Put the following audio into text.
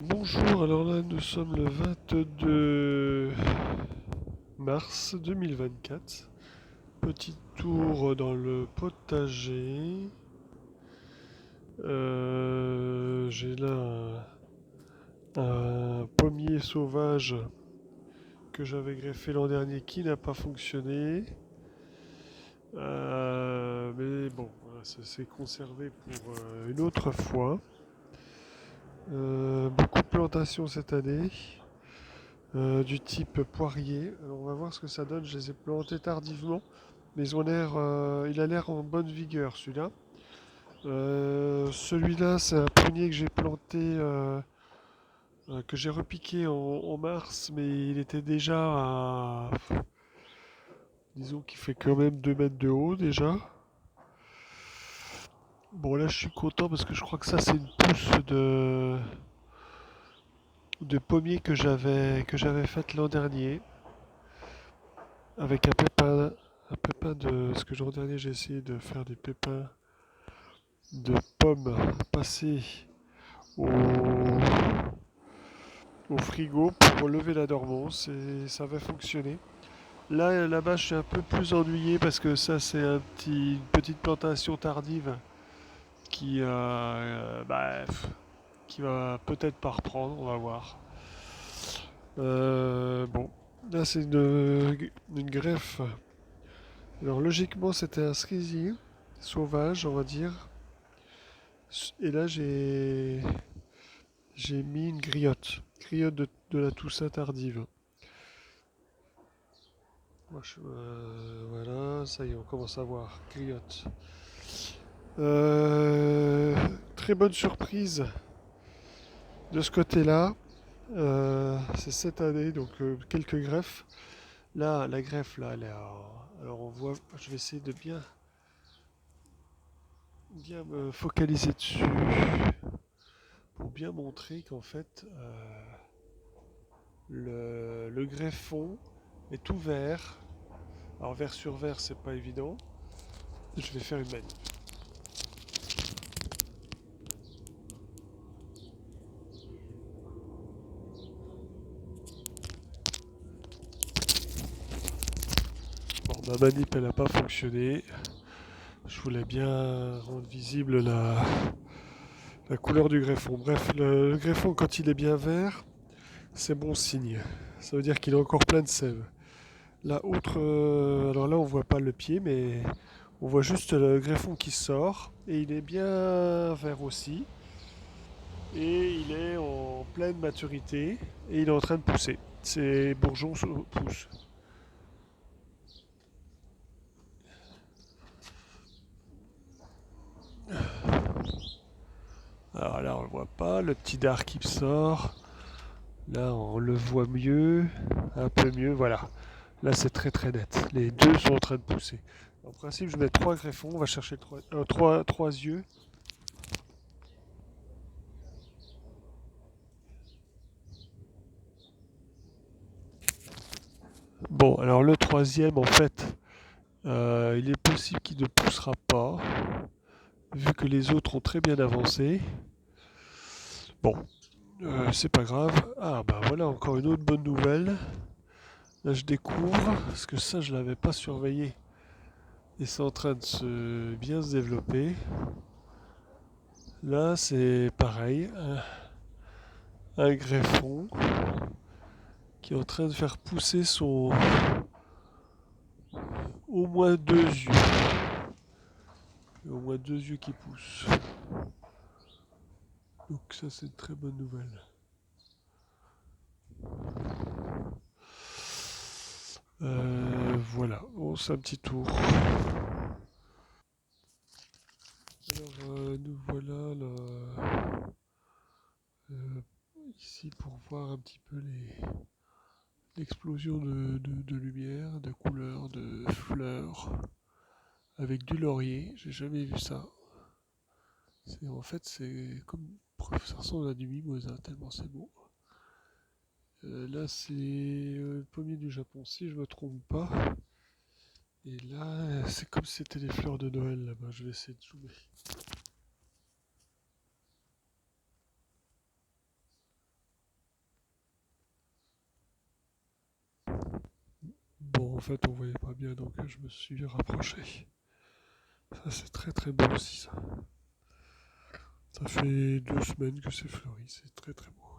Bonjour, alors là nous sommes le 22 mars 2024. Petit tour dans le potager. J'ai là un pommier sauvage que j'avais greffé l'an dernier qui n'a pas fonctionné. Mais bon, voilà, ça s'est conservé pour une autre fois. Beaucoup de plantations cette année. Du type poirier. Alors on va voir ce que ça donne. Je les ai plantés tardivement, mais il a l'air en bonne vigueur celui-là. Celui-là, c'est un prunier que j'ai planté, que j'ai repiqué en mars, mais il était déjà à, disons qu'il fait quand même 2 mètres de haut déjà. Bon là, je suis content parce que je crois que ça, c'est une pousse de pommier que j'avais faite l'an dernier avec un pépin de ce que l'an dernier j'ai essayé de faire des pépins de pommes passées au, au frigo pour lever la dormance et ça avait fonctionné. Là-bas, je suis un peu plus ennuyé parce que ça, c'est une petite plantation tardive qui, qui va peut-être pas reprendre, on va voir. Bon, là, c'est une greffe. Alors, logiquement, c'était un cerisier sauvage, on va dire. Et là, j'ai mis une griotte. Griotte de la Toussaint tardive. Voilà, ça y est, on commence à voir. Griotte. Euh, Très bonne surprise de ce côté-là. C'est cette année, donc quelques greffes. Là, la greffe, là, alors on voit, je vais essayer de bien me focaliser dessus pour bien montrer qu'en fait, le greffon est tout vert. Alors vert sur vert, c'est pas évident. Je vais faire une manip. Bon, ma manip, elle n'a pas fonctionné. Je voulais bien rendre visible la couleur du greffon. Bref, le greffon, quand il est bien vert, c'est bon signe. Ça veut dire qu'il est encore plein de sève. Alors là, on voit pas le pied, mais on voit juste le greffon qui sort. Et il est bien vert aussi. Et il est en pleine maturité. Et il est en train de pousser. Ses bourgeons poussent. Alors là, on le voit pas. Le petit dard qui sort. Là, on le voit mieux. Un peu mieux, voilà. Là, c'est très très net. Les deux sont en train de pousser. En principe, je mets trois greffons. On va chercher trois yeux. Bon, alors le troisième, en fait, il est possible qu'il ne poussera pas, vu que les autres ont très bien avancé. Bon, c'est pas grave. Ah, bah voilà, encore une autre bonne nouvelle. Là, je découvre, parce que ça, je l'avais pas surveillé. Et c'est en train de bien se développer. Là, c'est pareil, un greffon qui est en train de faire pousser au moins deux yeux. Il y a au moins deux yeux qui poussent. Donc ça, c'est une très bonne nouvelle. Voilà, on fait un petit tour. Alors nous voilà là, euh, ici pour voir un petit peu l'explosion de lumière, de couleurs, de fleurs, avec du laurier. J'ai jamais vu ça. En fait, c'est comme ça ressemble à du mimosa tellement c'est beau. Là, c'est le pommier du Japon, si je me trompe pas. Et là, c'est comme si c'était les fleurs de Noël là-bas. Je vais essayer de zoomer. en fait on voyait pas bien donc je me suis rapproché. Ça c'est très très beau aussi ça. Ça fait 2 semaines que c'est fleuri, c'est très très beau.